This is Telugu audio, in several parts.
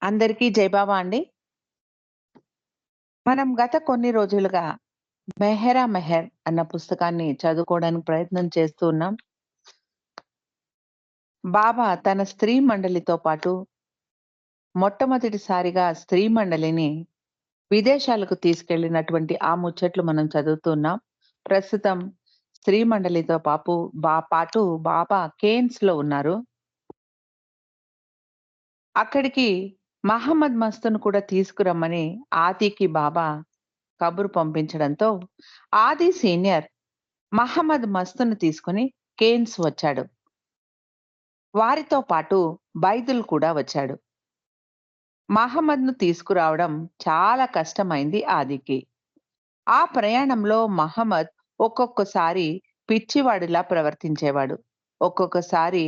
అందరికీ జై బాబా అండి. మనం గత కొన్ని రోజులుగా 'మెహరా మెహర్' అన్న పుస్తకాన్ని చదువుకోవడానికి ప్రయత్నం చేస్తూ ఉన్నాం. బాబా తన స్త్రీ మండలితో పాటు మొట్టమొదటిసారిగా స్త్రీ మండలిని విదేశాలకు తీసుకెళ్ళినటువంటి ఆ ముచ్చట్లు మనం చదువుతున్నాం. ప్రస్తుతం స్త్రీ మండలితో పాటు బాబా కేన్స్‌లో ఉన్నారు. అక్కడికి మహమ్మద్ మస్తును కూడా తీసుకురమ్మని ఆదికి బాబా కబురు పంపించడంతో ఆది సీనియర్ మహమ్మద్ మస్తును తీసుకొని కేన్స్ వచ్చాడు. వారితో పాటు బైదుల్ కూడా వచ్చాడు. మహమ్మద్‌ను తీసుకురావడం చాలా కష్టమైంది ఆదికి. ఆ ప్రయాణంలో మహమ్మద్ ఒక్కొక్కసారి పిచ్చివాడిలా ప్రవర్తించేవాడు. ఒక్కొక్కసారి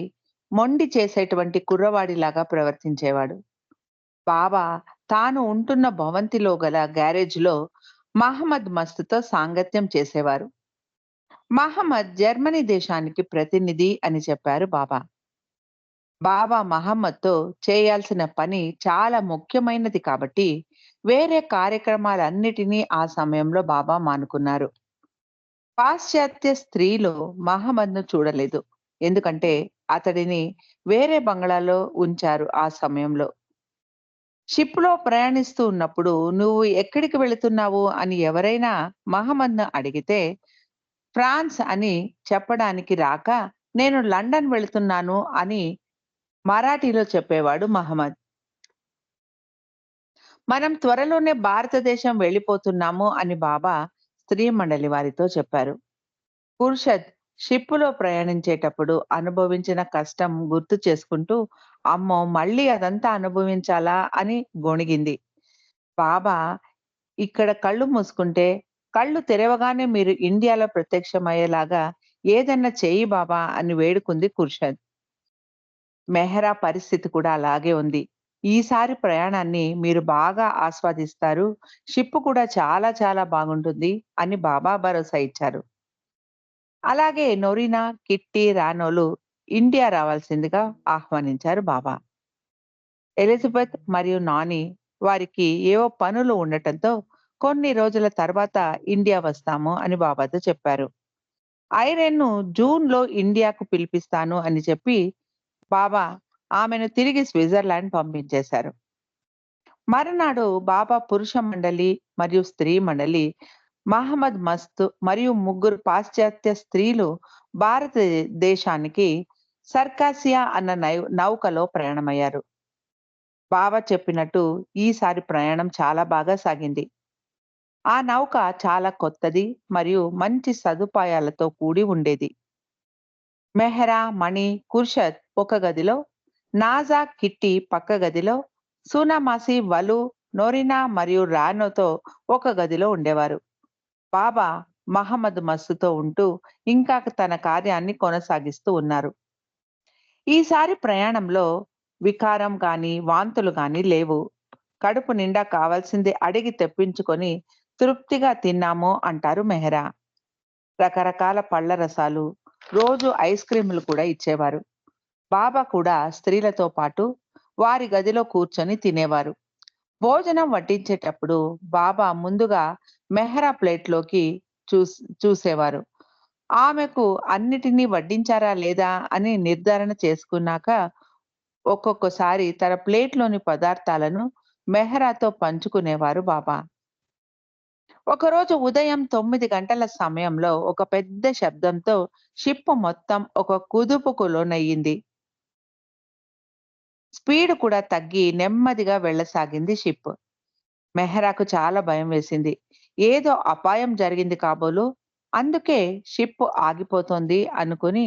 మొండి చేసేటువంటి కుర్రవాడిలాగా ప్రవర్తించేవాడు. బాబా తాను ఉంటున్న భవంతిలో గల గ్యారేజ్‌లో మహమ్మద్ మస్తుతో సాంగత్యం చేసేవారు. మహమ్మద్ జర్మనీ దేశానికి ప్రతినిధి అని చెప్పారు బాబా. బాబా మహమ్మద్‌తో చేయాల్సిన పని చాలా ముఖ్యమైనది కాబట్టి, వేరే కార్యక్రమాలన్నిటినీ ఆ సమయంలో బాబా మానుకున్నారు. పాశ్చాత్య స్త్రీలు మహమ్మద్‌ను చూడలేదు. ఎందుకంటే అతడిని వేరే బంగళాలో ఉంచారు ఆ సమయంలో. షిప్‌లో ప్రయాణిస్తూ ఉన్నప్పుడు "నువ్వు ఎక్కడికి వెళుతున్నావు?" అని ఎవరైనా మహమ్మద్‌ను అడిగితే ఫ్రాన్స్ అని చెప్పడానికి రాక, "నేను లండన్ వెళుతున్నాను" అని మరాఠీలో చెప్పేవాడు మహమ్మద్. మనం త్వరలోనే భారతదేశం వెళ్ళిపోతున్నాము అని బాబా స్త్రీ మండలి వారితో చెప్పారు. ఖుర్షద్ షిప్పులో ప్రయాణించేటప్పుడు అనుభవించిన కష్టం గుర్తు చేసుకుంటూ, అమ్మో! మళ్ళీ అదంతా అనుభవించాలా అని గొణిగింది. బాబా ఇక్కడ కళ్ళు మూసుకుంటే, కళ్ళు తెరవగానే మీరు ఇండియాలో ప్రత్యక్షమయ్యేలాగా ఏదన్నా చెయ్యి బాబా అని వేడుకుంది ఖుర్షద్. మెహ్రా పరిస్థితి కూడా అలాగే ఉంది. ఈసారి ప్రయాణాన్ని మీరు బాగా ఆస్వాదిస్తారు. షిప్ కూడా చాలా చాలా బాగుంటుంది అని బాబా భరోసా ఇచ్చారు. అలాగే నొరీనా, కిట్టి, రానోలు ఇండియా రావాల్సిందిగా ఆహ్వానించారు బాబా. ఎలిజబెత్ మరియు నాని వారికి ఏవో పనులు ఉండటంతో కొన్ని రోజుల తర్వాత ఇండియా వస్తాము అని బాబాతో చెప్పారు. ఐరెన్‌ను జూన్‌లో ఇండియాకు పిలిపిస్తాను అని చెప్పి బాబా ఆమెను తిరిగి స్విట్జర్లాండ్ పంపించేశారు. మరునాడు బాబా పురుష మండలి మరియు స్త్రీ మండలి మహమ్మద్ మస్త్ మరియు ముగ్గురు పాశ్చాత్య స్త్రీలు భారతదేశానికి సర్కాసియా అన్న నౌకలో ప్రయాణమయ్యారు. బాబా చెప్పినట్టు ఈసారి ప్రయాణం చాలా బాగా సాగింది. ఆ నౌక చాలా కొత్తది మరియు మంచి సదుపాయాలతో కూడి ఉండేది. మెహ్రా, మణి, ఖుర్షద్ ఒక గదిలో, నాజా, కిట్టి పక్క గదిలో, సూనామాసి, వలు, నోరినా మరియు రానోతో ఒక గదిలో ఉండేవారు. బాబా మహమ్మద్ మస్సుతో ఉంటూ ఇంకా తన కార్యాన్ని కొనసాగిస్తూ ఉన్నారు. ఈసారి ప్రయాణంలో వికారం గాని, వాంతులు గాని లేవు. కడుపు నిండా కావాల్సింది అడిగి తెప్పించుకొని తృప్తిగా తిన్నాము అంటారు మెహ్రా. రకరకాల పళ్ళ రసాలు, రోజు ఐస్ క్రీములు కూడా ఇచ్చేవారు. బాబా కూడా స్త్రీలతో పాటు వారి గదిలో కూర్చొని తినేవారు. భోజనం వడ్డించేటప్పుడు బాబా ముందుగా మెహ్రా ప్లేట్‌లోకి చూసేవారు. ఆమెకు అన్నిటిని వడ్డించారా లేదా అని నిర్ధారణ చేసుకున్నాక, ఒక్కొక్కసారి తన ప్లేట్‌లోని పదార్థాలను మెహ్రాతో పంచుకునేవారు బాబా. ఒకరోజు ఉదయం 9 గంటల సమయంలో ఒక పెద్ద శబ్దంతో షిప్ మొత్తం ఒక కుదుపుకు లోనయ్యింది. స్పీడ్ కూడా తగ్గి నెమ్మదిగా వెళ్ళసాగింది షిప్. మెహ్రాకు చాలా భయం వేసింది. ఏదో అపాయం జరిగింది కాబోలు, అందుకే షిప్ ఆగిపోతోంది అనుకుని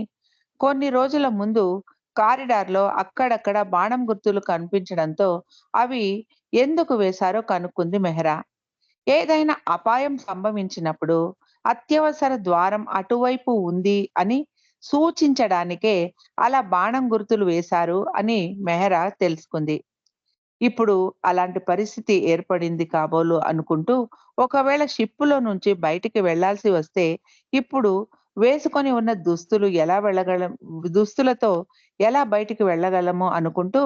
కొన్ని రోజుల ముందు కారిడార్‌లో అక్కడక్కడ బాణం గుర్తులు కనిపించడంతో అవి ఎందుకు వేశారో కనుక్కుంది మెహ్రా. ఏదైనా అపాయం సంభవించినప్పుడు అత్యవసర ద్వారం అటువైపు ఉంది అని సూచించడానికే అలా బాణం గుర్తులు వేశారు అని మెహ్రా తెలుసుకుంది. ఇప్పుడు అలాంటి పరిస్థితి ఏర్పడింది కాబోలు అనుకుంటూ, ఒకవేళ షిప్పులో నుంచి బయటికి వెళ్ళాల్సి వస్తే, ఇప్పుడు వేసుకొని ఉన్న దుస్తులతో ఎలా బయటికి వెళ్ళగలము అనుకుంటూ,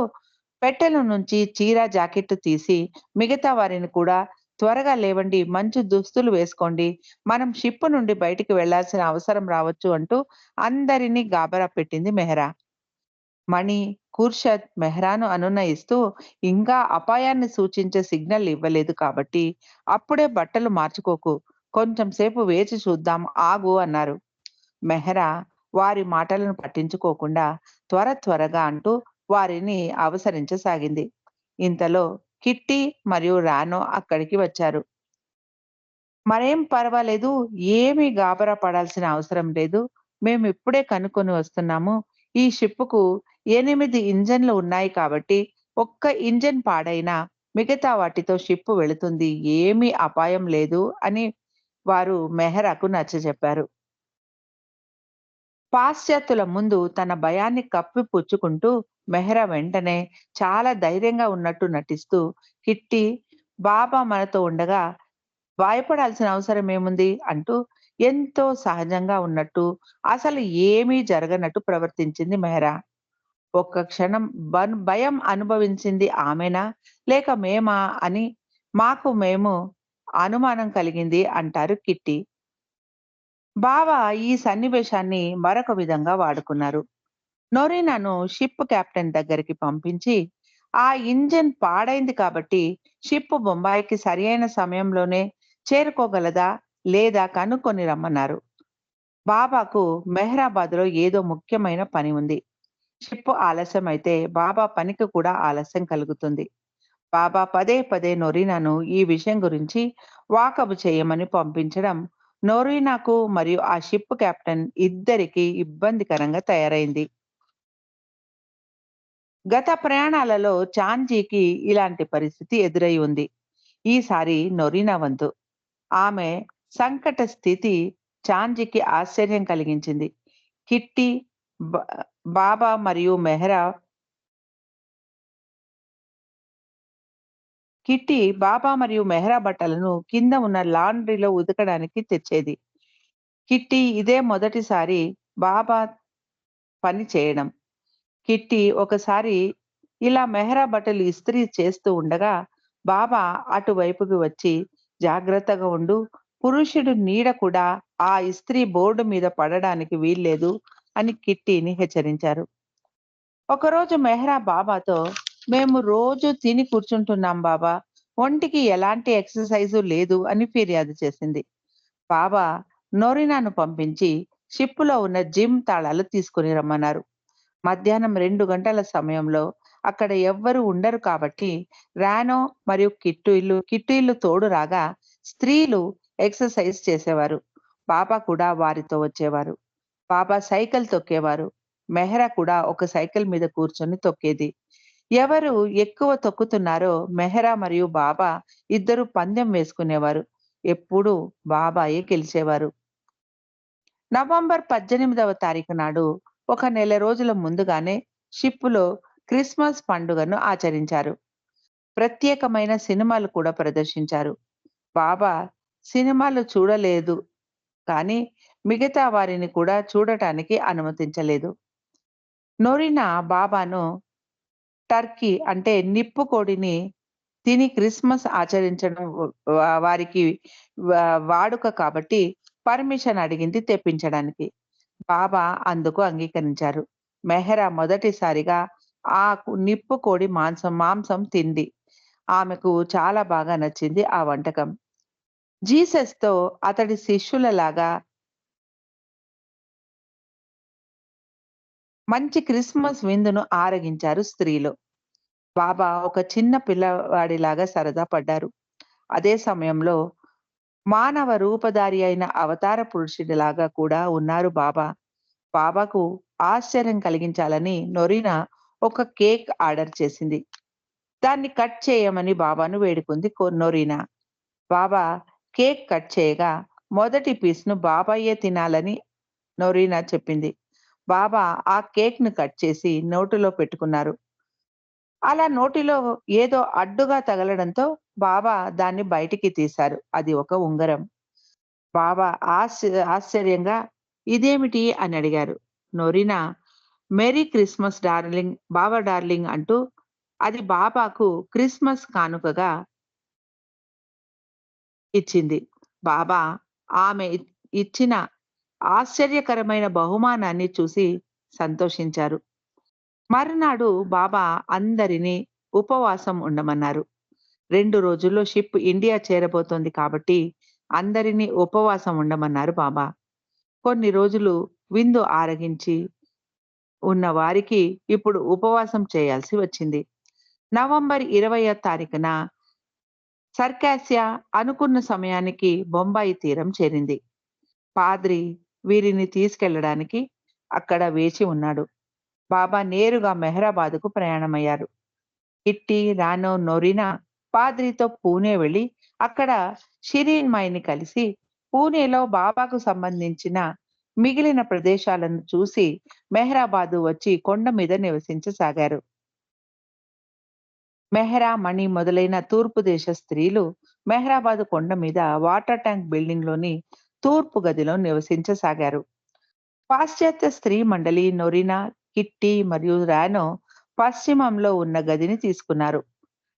పెట్టెలో నుంచి చీర, జాకెట్టు తీసి మిగతా వారిని కూడా త్వరగా లేవండి, మంచి దుస్తులు వేసుకోండి. మనం షిప్ నుండి బయటికి వెళ్ళాల్సిన అవసరం రావచ్చు అంటూ అందరినీ గాబరా పెట్టింది మెహరా. మణి, ఖుర్షద్ మెహ్రాను అనునయిస్తూ ఇంకా అపాయాన్ని సూచించే సిగ్నల్ ఇవ్వలేదు కాబట్టి అప్పుడే బట్టలు మార్చుకోకు. కొంచెం సేపు వేచి చూద్దాం ఆగు అన్నారు. మెహ్రా వారి మాటలను పట్టించుకోకుండా త్వరగా అంటూ వారిని అవసరించసాగింది. ఇంతలో కిట్టి మరియు రానో అక్కడికి వచ్చారు. మరేం పర్వాలేదు. ఏమీ గాబరా పడాల్సిన అవసరం లేదు. మేమిప్పుడే కనుక్కొని వస్తున్నాము. ఈ షిప్పుకు 8 ఇంజన్‌లు ఉన్నాయి కాబట్టి, ఒక్క ఇంజిన్ పాడైనా మిగతా వాటితో షిప్ వెళుతుంది. ఏమీ అపాయం లేదు అని వారు మెహరాకు నచ్చజెప్పారు. పాశ్చాత్యుల ముందు తన భయాన్ని కప్పిపుచ్చుకుంటూ మెహ్రా వెంటనే చాలా ధైర్యంగా ఉన్నట్టు నటిస్తూ, కిట్టి, బాబా మనతో ఉండగా భయపడాల్సిన అవసరమేముంది? అంటూ ఎంతో సహజంగా ఉన్నట్టు, అసలు ఏమీ జరగనట్టు ప్రవర్తించింది మెహరా. ఒక్క క్షణం భయం అనుభవించింది ఆమెనా? లేక మేమా అని మాకు మేము అనుమానం కలిగింది అంటారు కిట్టి. బావ ఈ సన్నివేశాన్ని మరొక విధంగా వాడుకున్నారు. నొరీనాను షిప్ కెప్టెన్ దగ్గరికి పంపించి, ఆ ఇంజిన్ పాడైంది కాబట్టి షిప్ బొంబాయికి సరియైన సమయంలోనే చేరుకోగలదా? లేదా? కనుక్కొని రమ్మన్నారు. బాబాకు మెహ్రాబాద్‌లో ఏదో ముఖ్యమైన పని ఉంది. షిప్ ఆలస్యమైతే బాబా పనికి కూడా ఆలస్యం కలుగుతుంది. బాబా పదే నొరీనాను ఈ విషయం గురించి వాకబు చేయమని పంపించడం నొరీనాకు మరియు ఆ షిప్ కెప్టెన్ ఇద్దరికీ ఇబ్బందికరంగా తయారైంది. గత ప్రయాణాలలో చాంజీకి ఇలాంటి పరిస్థితి ఎదురై ఉంది. ఈసారి నొరీనా వంతు. ఆమె సంకట స్థితి చాంజీకి ఆశ్చర్యం కలిగించింది. కిట్టి, బ బాబా మరియు మెహ్రా కిట్టి బాబా మరియు మెహ్రా బట్టలను కింద ఉన్న లాండ్రీలో ఉతకడానికి తెచ్చేది. కిట్టి ఇదే మొదటిసారి బాబా పని చేయడం. కిట్టి ఒకసారి ఇలా మెహ్రా బట్టలు ఇస్త్రీ చేస్తూ ఉండగా బాబా అటువైపుకి వచ్చి జాగ్రత్తగా ఉండు, పురుషుడి నీడ కూడా ఆ ఇస్త్రీ బోర్డు మీద పడడానికి వీల్లేదు అని కిట్టిని హెచ్చరించారు. ఒకరోజు మెహ్రా బాబాతో, మేము రోజు తిని కూర్చుంటున్నాం బాబా, ఒంటికి ఎలాంటి ఎక్సర్సైజు లేదు అని ఫిర్యాదు చేసింది. బాబా నొరీనాను పంపించి షిప్పులో ఉన్న జిమ్ తాళాలు తీసుకొని రమ్మన్నారు. మధ్యాహ్నం 2 గంటల సమయంలో అక్కడ ఎవ్వరూ ఉండరు కాబట్టి రానో మరియు కిట్టీలు తోడు రాగా స్త్రీలు ఎక్సర్సైజ్ చేసేవారు. బాబా కూడా వారితో వచ్చేవారు. బాబా సైకిల్ తొక్కేవారు. మెహ్రా కూడా ఒక సైకిల్ మీద కూర్చొని తొక్కేది. ఎవరు ఎక్కువ తొక్కుతున్నారో మెహ్రా మరియు బాబా ఇద్దరు పందెం వేసుకునేవారు. ఎప్పుడూ బాబాయే గెలిచేవారు. నవంబర్ 18వ తారీఖు నాడు ఒక నెల రోజుల ముందుగానే షిప్పులో క్రిస్మస్ పండుగను ఆచరించారు. ప్రత్యేకమైన సినిమాలు కూడా ప్రదర్శించారు. బాబా సినిమాలు చూడలేదు కానీ మిగతా వారిని కూడా చూడటానికి అనుమతించలేదు. నొరీనా బాబాను టర్కీ అంటే నిప్పు కోడిని తిని క్రిస్మస్ ఆచరించడం వారికి వాడుక కాబట్టి పర్మిషన్ అడిగింది తెప్పించడానికి. బాబా అందుకు అంగీకరించారు. మెహ్రా మొదటిసారిగా ఆ నిప్పు కోడి మాంసం తింది. ఆమెకు చాలా బాగా నచ్చింది ఆ వంటకం. జీసస్‌తో అతడి శిష్యులలాగా మంచి క్రిస్మస్ విందును ఆరగించారు స్త్రీలు. బాబా ఒక చిన్న పిల్లవాడిలాగా సరదా పడ్డారు. అదే సమయంలో మానవ రూపధారి అయిన అవతార పురుషుడిలాగా కూడా ఉన్నారు బాబా. బాబాకు ఆశ్చర్యం కలిగించాలని నొరీనా ఒక కేక్ ఆర్డర్ చేసింది. దాన్ని కట్ చేయమని బాబాను వేడుకుంది నొరీనా. బాబా కేక్ కట్ చేయగా మొదటి పీస్‌ను బాబాయే తినాలని నొరీనా చెప్పింది. బాబా ఆ కేక్‌ను కట్ చేసి నోటిలో పెట్టుకున్నారు. అలా నోటిలో ఏదో అడ్డుగా తగలడంతో బాబా దాన్ని బయటికి తీశారు. అది ఒక ఉంగరం. బాబా ఆశ్చర్యంగా ఇదేమిటి అని అడిగారు. నొరీనా మెర్రీ క్రిస్మస్ డార్లింగ్, బాబా డార్లింగ్ అంటూ అది బాబాకు క్రిస్మస్ కానుకగా ఇచ్చింది. బాబా ఆమె ఇచ్చిన ఆశ్చర్యకరమైన బహుమానాన్ని చూసి సంతోషించారు. మరునాడు బాబా అందరినీ ఉపవాసం ఉండమన్నారు. 2 రోజుల్లో షిప్ ఇండియా చేరబోతోంది కాబట్టి అందరినీ ఉపవాసం ఉండమన్నారు బాబా. కొన్ని రోజులు విందు ఆరగించి ఉన్న వారికి ఇప్పుడు ఉపవాసం చేయాల్సి వచ్చింది. నవంబర్ 20వ తారీఖున సర్కాసియా అనుకున్న సమయానికి బొంబాయి తీరం చేరింది. పాద్రి వీరిని తీసుకెళ్లడానికి అక్కడ వేచి ఉన్నాడు. బాబా నేరుగా మెహరాబాద్‌కు ప్రయాణమయ్యారు. కిట్టి, రానో, నొరీనా పాద్రితో పూణే వెళ్లి అక్కడ షిరీన్ మాయిని కలిసి పూణేలో బాబాకు సంబంధించిన మిగిలిన ప్రదేశాలను చూసి మెహరాబాదు వచ్చి కొండ మీద నివసించసాగారు. మెహ్రా, మణి మొదలైన తూర్పు దేశ స్త్రీలు మెహ్రాబాదు కొండ మీద వాటర్ ట్యాంక్ బిల్డింగ్‌లోని తూర్పు గదిలో నివసించసాగారు. పాశ్చాత్య స్త్రీ మండలి నొరీనా, కిట్టి మరియు రానో పశ్చిమంలో ఉన్న గదిని తీసుకున్నారు.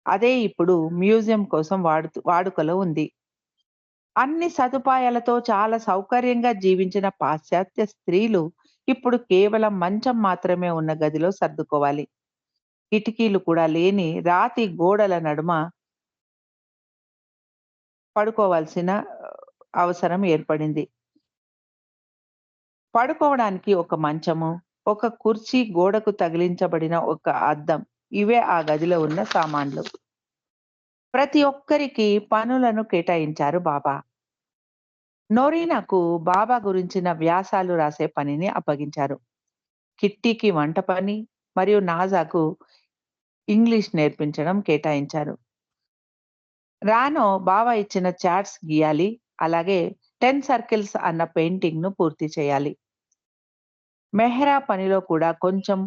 అదే ఇప్పుడు మ్యూజియం కోసం వాడుకలో ఉంది. అన్ని సదుపాయాలతో చాలా సౌకర్యంగా జీవించిన పాశ్చాత్య స్త్రీలు ఇప్పుడు కేవలం మంచం మాత్రమే ఉన్న గదిలో సర్దుకోవాలి. కిటికీలు కూడా లేని రాతి గోడల నడుమ పడుకోవాల్సిన అవసరం ఏర్పడింది. పడుకోవడానికి ఒక మంచము, ఒక కుర్చీ, గోడకు తగిలించబడిన ఒక అద్దం ఇవే ఆ గదిలో ఉన్న సామాన్లు. ప్రతి ఒక్కరికి పనులను కేటాయించారు బాబా. నొరీనాకు బాబా గురించిన వ్యాసాలు రాసే పనిని అప్పగించారు. కిట్టీకి వంట పని మరియు నాజాకు ఇంగ్లీష్ నేర్పించడం కేటాయించారు. రానో బాబా ఇచ్చిన చార్ట్స్ గీయాలి. అలాగే 10 సర్కిల్స్ అన్న పెయింటింగ్‌ను పూర్తి చేయాలి. మెహ్రా పనిలో కూడా కొంచెం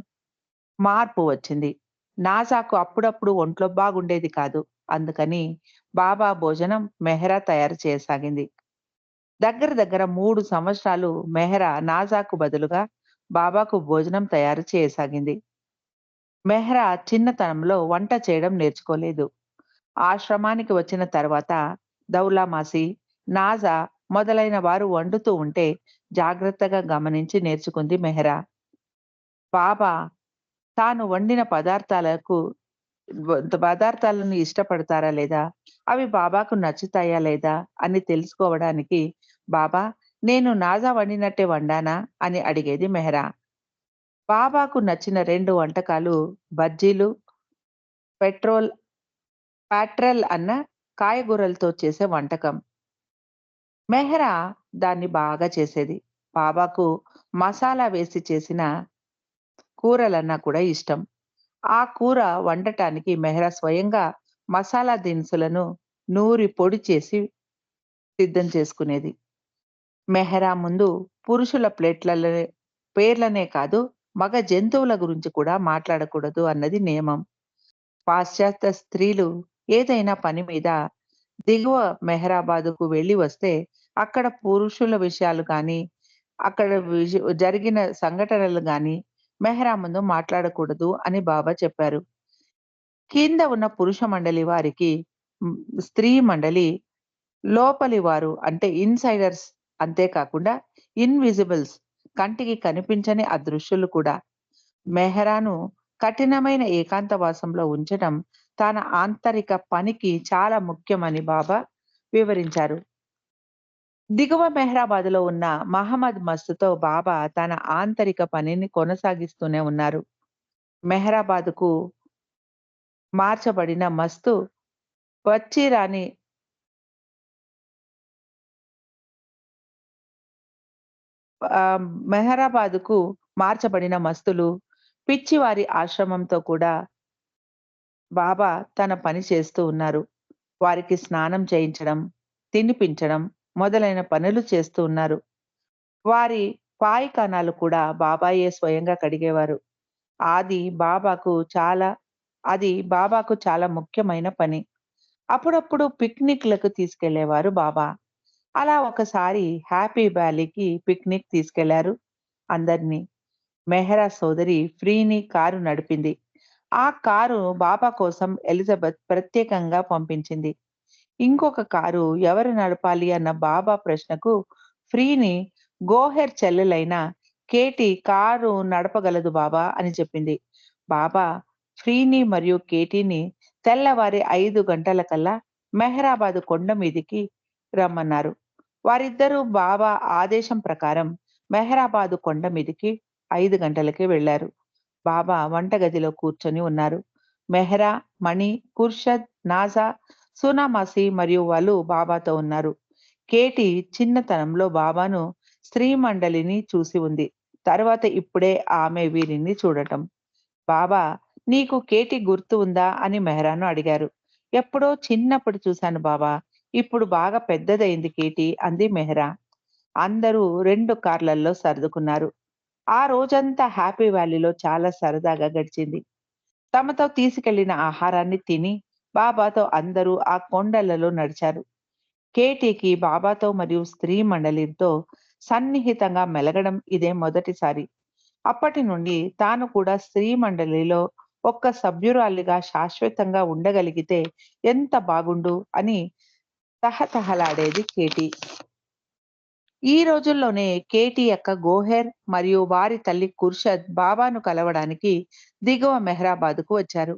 మార్పు వచ్చింది. నాజాకు అప్పుడప్పుడు ఒంట్లో బాగుండేది కాదు. అందుకని బాబా భోజనం మెహ్రా తయారు చేయసాగింది. దగ్గర దగ్గర 3 సంవత్సరాలు మెహ్రా నాజాకు బదులుగా బాబాకు భోజనం తయారు చేయసాగింది. మెహ్రా చిన్నతనంలో వంట చేయడం నేర్చుకోలేదు. ఆశ్రమానికి వచ్చిన తర్వాత దౌలామాసి, నాజా మొదలైన వారు వండుతూ ఉంటే జాగ్రత్తగా గమనించి నేర్చుకుంది మెహ్రా. బాబా తాను వండిన పదార్థాలను ఇష్టపడతారా లేదా? అవి బాబాకు నచ్చుతాయా లేదా? అని తెలుసుకోవడానికి బాబా నేను నాజా వండినట్టే వండానా? అని అడిగేది మెహ్రా. బాబాకు నచ్చిన 2 వంటకాలు బజ్జీలు, పెట్రోల్ పాట్రెల్ అన్న కాయగూరలతో చేసే వంటకం. మెహ్రా దాన్ని బాగా చేసేది. బాబాకు మసాలా వేసి చేసిన కూరలన్నా కూడా ఇష్టం. ఆ కూర వండటానికి మెహ్రా స్వయంగా మసాలా దినుసులను నూరి పొడి చేసి సిద్ధం చేసుకునేది. మెహ్రా ముందు పురుషుల పేర్లనే కాదు, మగ జంతువుల గురించి కూడా మాట్లాడకూడదు అన్నది నియమం. పాశ్చాత్య స్త్రీలు ఏదైనా పని మీద దిగువ మెహరాబాదుకు వెళ్లి వస్తే, అక్కడ పురుషుల విషయాలు గానీ, అక్కడ జరిగిన సంఘటనలు గానీ, మెహ్రా ముందు మాట్లాడకూడదు అని బాబా చెప్పారు. కింద ఉన్న పురుష మండలి వారికి హ్మ్, స్త్రీ మండలి లోపలి వారు అంటే ఇన్‌సైడర్స్ అంతేకాకుండా ఇన్‌విజిబుల్స్ కంటికి కనిపించని అదృశ్యులు కూడా. మెహ్రాను కఠినమైన ఏకాంతవాసంలో ఉంచడం తన ఆంతరిక పనికి చాలా ముఖ్యమని బాబా వివరించారు. దిగువ మెహ్రాబాద్‌లో ఉన్న మహమ్మద్ మస్తుతో బాబా తన ఆంతరిక పనిని కొనసాగిస్తూనే ఉన్నారు. మెహ్రాబాద్‌కు మార్చబడిన మస్తు వచ్చి రాని మెహ్రాబాద్‌కు మార్చబడిన మస్తులు, పిచ్చివారి ఆశ్రమంతో కూడా బాబా తన పని చేస్తూ ఉన్నారు. వారికి స్నానం చేయించడం, తినిపించడం మొదలైన పనులు చేస్తూ ఉన్నారు. వారి పాయిఖానాలు కూడా బాబాయే స్వయంగా కడిగేవారు. అది బాబాకు చాలా అది బాబాకు చాలా ముఖ్యమైన పని. అప్పుడప్పుడు పిక్నిక్‌లకు తీసుకెళ్ళేవారు బాబా. అలా ఒకసారి హ్యాపీ వ్యాలీకి పిక్నిక్ తీసుకెళ్లారు అందరిని. మెహ్రా సోదరి ఫ్రీని కారు నడిపింది. ఆ కారు బాబా కోసం ఎలిజబెత్ ప్రత్యేకంగా పంపించింది. ఇంకొక కారు ఎవరు నడపాలి అన్న బాబా ప్రశ్నకు ఫ్రీని గోహెర్ చెల్లెలైన కేటీ కారు నడపగలదు బాబా అని చెప్పింది. బాబా ఫ్రీని మరియు కేటీని తెల్లవారి 5 గంటలకల్లా మెహరాబాదు కొండ మీదికి రమ్మన్నారు. వారిద్దరూ బాబా ఆదేశం ప్రకారం మెహరాబాదు కొండ మీదికి 5 గంటలకే వెళ్లారు. బాబా వంటగదిలో కూర్చొని ఉన్నారు. మెహ్రా, మణి, ఖుర్షద్, నాజా, సూనామాసి మరియు వలు బాబాతో ఉన్నారు. కేటీ చిన్నతనంలో బాబాను స్త్రీ మండలిని చూసి ఉంది. తర్వాత ఇప్పుడే ఆమె వీరిని చూడటం. బాబా, నీకు కేటీ గుర్తు ఉందా అని మెహ్రాను అడిగారు. ఎప్పుడో చిన్నప్పుడు చూశాను బాబా. ఇప్పుడు బాగా పెద్దదయింది కేటీ అంది మెహ్రా. అందరూ 2 కార్‌లల్లో సర్దుకున్నారు. ఆ రోజంతా హ్యాపీ వ్యాలీలో చాలా సరదాగా గడిచింది. తమతో తీసుకెళ్లిన ఆహారాన్ని తిని బాబాతో అందరూ ఆ కొండలలో నడిచారు. కేటీకి బాబాతో మరియు స్త్రీ మండలితో సన్నిహితంగా మెలగడం ఇదే మొదటిసారి. అప్పటి నుండి తాను కూడా స్త్రీ మండలిలో ఒక్క సభ్యురాలిగా శాశ్వతంగా ఉండగలిగితే ఎంత బాగుండు అని తహతహలాడేది కేటీ. ఈ రోజుల్లోనే కేటీ యొక్క గోహెర్ మరియు వారి తల్లి ఖుర్షద్ బాబాను కలవడానికి దిగువ మెహ్రాబాద్‌కు వచ్చారు.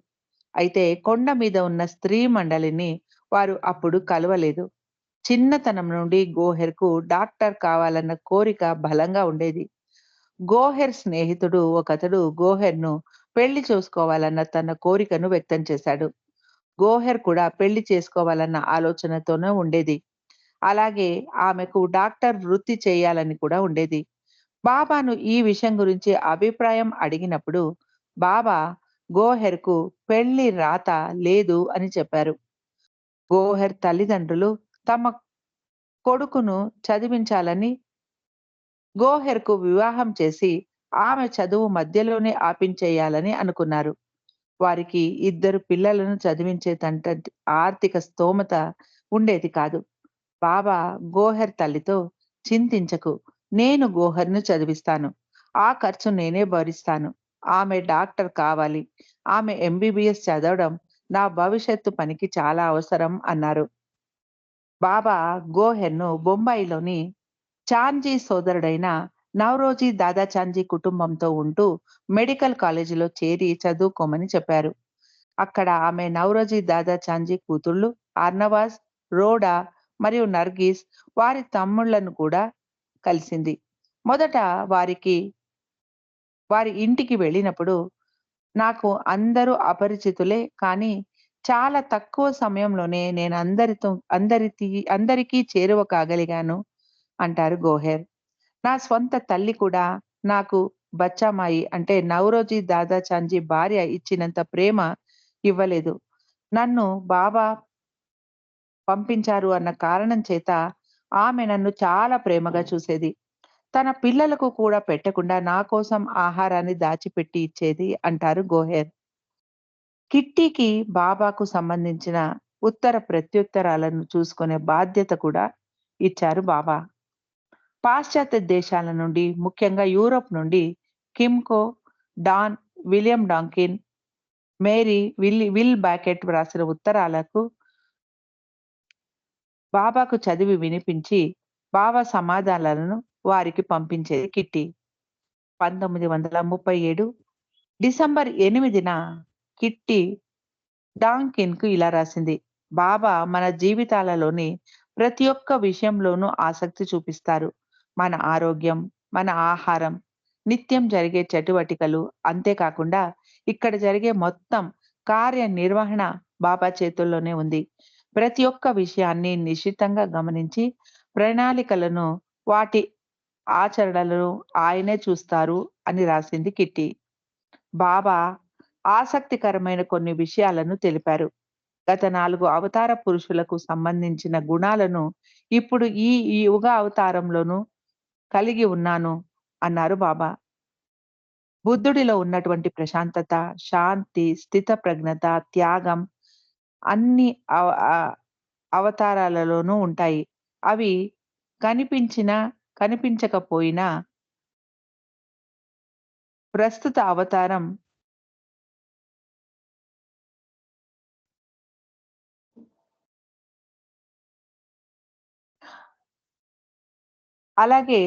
అయితే కొండ మీద ఉన్న స్త్రీ మండలిని వారు అప్పుడు కలవలేదు. చిన్నతనం నుండి గోహెర్‌కు డాక్టర్ కావాలన్న కోరిక బలంగా ఉండేది. గోహెర్ స్నేహితుడు ఒకతడు గోహెర్‌ను పెళ్లి చేసుకోవాలన్న తన కోరికను వ్యక్తం చేశాడు. గోహెర్ కూడా పెళ్లి చేసుకోవాలన్న ఆలోచనతోనే ఉండేది. అలాగే ఆమెకు డాక్టర్ వృత్తి చేయాలని కూడా ఉండేది. బాబాను ఈ విషయం గురించి అభిప్రాయం అడిగినప్పుడు బాబా గోహెర్‌కు పెళ్లి రాత లేదు అని చెప్పారు. గోహెర్ తల్లిదండ్రులు తమ కొడుకును చదివించాలని గోహెర్‌కు వివాహం చేసి ఆమె చదువు మధ్యలోనే ఆపించేయాలని అనుకున్నారు. వారికి ఇద్దరు పిల్లలను చదివించేటంతటి ఆర్థిక స్తోమత ఉండేది కాదు. బాబా గోహెర్ తల్లితో, చింతించకు. నేను గోహర్‌ను చదివిస్తాను. ఆ ఖర్చు నేనే భరిస్తాను. ఆమె డాక్టర్ కావాలి. ఆమె ఎంబీబీఎస్ చదవడం నా భవిష్యత్తు పనికి చాలా అవసరం అన్నారు. బాబా గోహెర్‌ను బొంబాయిలోని చాంజీ సోదరుడైన నౌరోజీ దాదాచాంజీ కుటుంబంతో ఉంటూ మెడికల్ కాలేజీలో చేరి చదువుకోమని చెప్పారు. అక్కడ ఆమె నౌరోజీ దాదాచాంజీ కూతుళ్ళు అర్నవాజ్, రోడా మరియు నర్గీస్ వారి తమ్ముళ్లను కూడా కలిసింది. మొదట వారికి వారి ఇంటికి వెళ్ళినప్పుడు నాకు అందరూ అపరిచితులే, కానీ చాలా తక్కువ సమయంలోనే నేను అందరికీ చేరువ కాగలిగాను అంటారు గోహెర్. నా స్వంత తల్లి కూడా నాకు బచ్చామాయి అంటే నౌరోజీ దాదాచాంజీ భార్య ఇచ్చినంత ప్రేమ ఇవ్వలేదు. నన్ను బాబా పంపించారు అన్న కారణం చేత ఆమె నన్ను చాలా ప్రేమగా చూసేది. తన పిల్లలకు కూడా పెట్టకుండా నా కోసం ఆహారాన్ని దాచిపెట్టి ఇచ్చేది అంటారు గోహెర్. కిట్టీకి బాబాకు సంబంధించిన ఉత్తర ప్రత్యుత్తరాలను చూసుకునే బాధ్యత కూడా ఇచ్చారు బాబా. పాశ్చాత్య దేశాల నుండి ముఖ్యంగా యూరోప్ నుండి కిమ్కో, Don, William Donkin, Mary, Will Backett వ్రాసిన ఉత్తరాలకు బాబాకు చదివి వినిపించి బాబా సమాధానాలను వారికి పంపించేది కిట్టి. 1937 డిసెంబర్ 8న కిట్టి డాంకిన్‌కు ఇలా రాసింది. బాబా మన జీవితాలలోని ప్రతి ఒక్క విషయంలోనూ ఆసక్తి చూపిస్తారు. మన ఆరోగ్యం, మన ఆహారం, నిత్యం జరిగే చటువటికలు, అంతేకాకుండా ఇక్కడ జరిగే మొత్తం కార్యనిర్వహణ బాబా చేతుల్లోనే ఉంది. ప్రతి ఒక్క విషయాన్ని నిశితంగా గమనించి ప్రణాళికలను, వాటి ఆచరణలను ఆయనే చూస్తారు అని రాసింది కిట్టి. బాబా ఆసక్తికరమైన కొన్ని విషయాలను తెలిపారు. గత 4 అవతార పురుషులకు సంబంధించిన గుణాలను ఇప్పుడు ఈ యుగ అవతారంలోనూ కలిగి ఉన్నాను అన్నారు బాబా. బుద్ధుడిలో ఉన్నటువంటి ప్రశాంతత, శాంతి, స్థితప్రజ్ఞత, త్యాగం అన్ని అవ ఆహ్, అవతారాలలోనూ ఉంటాయి. అవి కనిపించినా, కనిపించకపోయినా ప్రస్తుత అవతారం అలాగే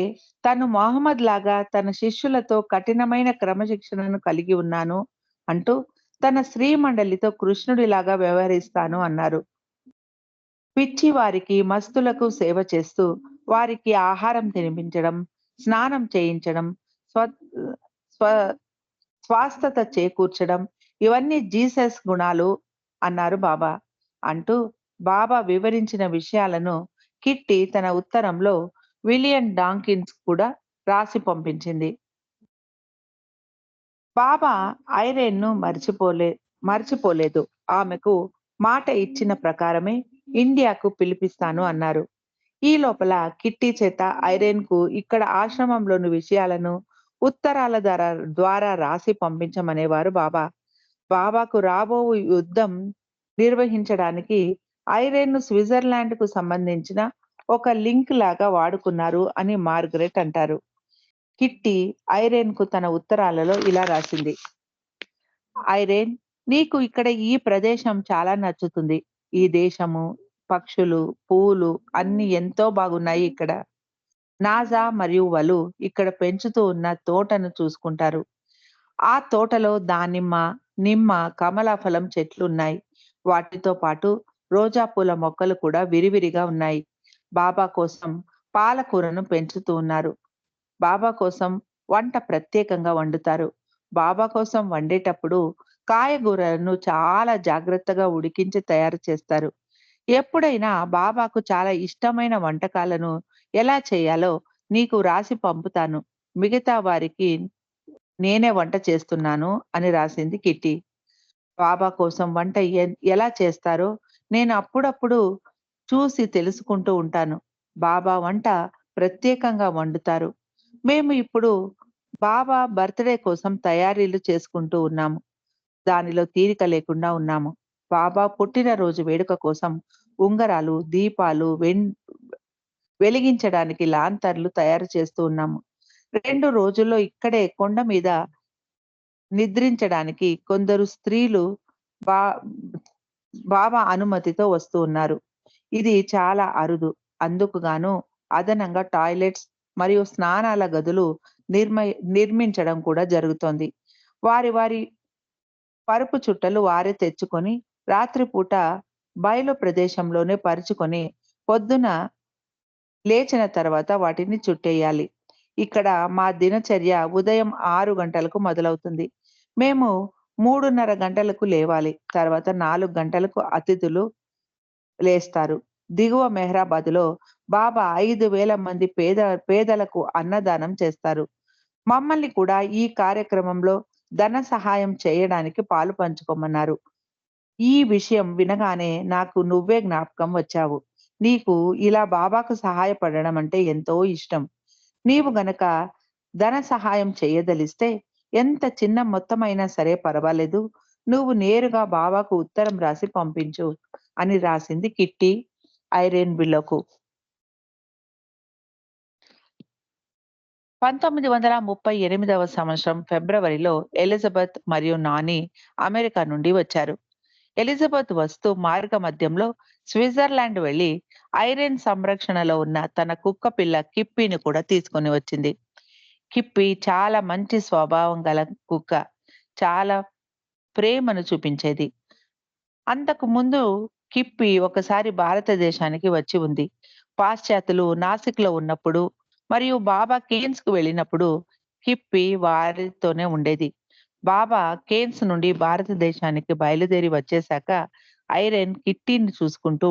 తను మొహమ్మద్ లాగా తన శిష్యులతో కఠినమైన క్రమశిక్షణను కలిగి ఉన్నాను అంటూ తన స్త్రీ మండలితో కృష్ణుడిలాగా వ్యవహరిస్తాను అన్నారు. పిచ్చి వారికి, మస్తులకు సేవ చేస్తూ వారికి ఆహారం తినిపించడం, స్నానం చేయించడం, స్వ స్వ స్వస్థత చేకూర్చడం ఇవన్నీ జీసస్ గుణాలు అన్నారు బాబా. అంటూ బాబా వివరించిన విషయాలను కిట్టి తన ఉత్తరంలో విలియం డాంకిన్స్ కూడా రాసి పంపించింది. బాబా ఐరేన్‌ను మర్చిపోలేదు. ఆమెకు మాట ఇచ్చిన ప్రకారమే ఇండియాకు పిలిపిస్తాను అన్నారు. ఈ లోపల కిట్టి చేత ఐరేన్‌కు ఇక్కడ ఆశ్రమంలోని విషయాలను ఉత్తరాల ద్వారా రాసి పంపించమనేవారు బాబా. బాబాకు రాబోవు యుద్ధం నిర్వహించడానికి ఐరేన్‌ను స్విట్జర్లాండ్‌కు సంబంధించిన ఒక లింక్ లాగా వాడుకున్నారు అని మార్గరెట్ అంటారు. కిట్టి ఐరేన్‌కు తన ఉత్తరాలలో ఇలా రాసింది. ఐరేన్, నీకు ఇక్కడ ఈ ప్రదేశం చాలా నచ్చుతుంది. ఈ దేశము, పక్షులు, పువ్వులు అన్నీ ఎంతో బాగున్నాయి ఇక్కడ. నాజా మరియు వలు ఇక్కడ పెంచుతూ ఉన్న తోటను చూసుకుంటారు. ఆ తోటలో దానిమ్మ, నిమ్మ, కమలాఫలం చెట్లున్నాయి. వాటితో పాటు రోజా పూల మొక్కలు కూడా విరివిరిగా ఉన్నాయి. బాబా కోసం పాలకూరను పెంచుతూ ఉన్నారు. బాబా కోసం వంట ప్రత్యేకంగా వండుతారు. బాబా కోసం వండేటప్పుడు కాయగూరలను చాలా జాగ్రత్తగా ఉడికించి తయారు చేస్తారు. ఎప్పుడైనా బాబాకు చాలా ఇష్టమైన వంటకాలను ఎలా చేయాలో నీకు రాసి పంపుతాను. మిగతా వారికి నేనే వంట చేస్తున్నాను అని రాసింది కిట్టి. బాబా కోసం వంట ఎలా చేస్తారో నేను అప్పుడప్పుడు చూసి తెలుసుకుంటూ ఉంటాను. బాబా వంట ప్రత్యేకంగా వండుతారు. మేము ఇప్పుడు బాబా బర్త్‌డే కోసం తయారీలు చేసుకుంటూ ఉన్నాము. దానిలో తీరిక లేకుండా ఉన్నాము. బాబా పుట్టినరోజు వేడుక కోసం ఉంగరాలు, దీపాలు వెలిగించడానికి లాంతర్లు తయారు చేస్తూ ఉన్నాము. 2 రోజుల్లో ఇక్కడే కొండ మీద నిద్రించడానికి కొందరు స్త్రీలు బా బాబా అనుమతితో వస్తూ ఉన్నారు. ఇది చాలా అరుదు. అందుకు గాను అదనంగా టాయిలెట్స్ మరియు స్నానాల గదులు నిర్మించడం కూడా జరుగుతోంది. వారి పరుపు చుట్టలు వారే తెచ్చుకొని రాత్రిపూట బయలు ప్రదేశంలోనే పరుచుకొని పొద్దున లేచిన తర్వాత వాటిని చుట్టేయాలి. ఇక్కడ మా దినచర్య ఉదయం 6 గంటలకు మొదలవుతుంది. మేము 3:30 గంటలకు లేవాలి. తర్వాత 4 గంటలకు అతిథులు లేస్తారు. దిగువ మెహ్రాబాద్‌లో బాబా 5,000 మంది పేదలకు అన్నదానం చేస్తారు. మమ్మల్ని కూడా ఈ కార్యక్రమంలో ధన సహాయం చేయడానికి పాలు పంచుకోమన్నారు. ఈ విషయం వినగానే నాకు నువ్వే జ్ఞాపకం వచ్చావు. నీకు ఇలా బాబాకు సహాయపడడం అంటే ఎంతో ఇష్టం. నీవు గనక ధన సహాయం చేయదలిస్తే ఎంత చిన్న మొత్తమైనా సరే పర్వాలేదు. నువ్వు నేరుగా బాబాకు ఉత్తరం రాసి పంపించు అని రాసింది కిట్టి ఐరేన్ బిల్లకు. 1938వ సంవత్సరం ఫిబ్రవరిలో ఎలిజబెత్ మరియు నాని అమెరికా నుండి వచ్చారు. ఎలిజబెత్ వస్తూ మార్గ మధ్యంలో స్విట్జర్లాండ్ వెళ్లి ఐరేన్ సంరక్షణలో ఉన్న తన కుక్క పిల్ల కిప్పీని కూడా తీసుకొని వచ్చింది. కిప్పి చాలా మంచి స్వభావం గల కుక్క. చాలా ప్రేమను చూపించేది. అంతకు ముందు కిప్పి ఒకసారి భారతదేశానికి వచ్చి ఉంది. పాశ్చాత్యులు నాసిక్‌లో ఉన్నప్పుడు మరియు బాబా కేన్స్‌కు వెళ్ళినప్పుడు కిప్పి వారితోనే ఉండేది. బాబా కేన్స్ నుండి భారతదేశానికి బయలుదేరి వచ్చేసాక ఐరెన్ కిప్పీని చూసుకుంటూ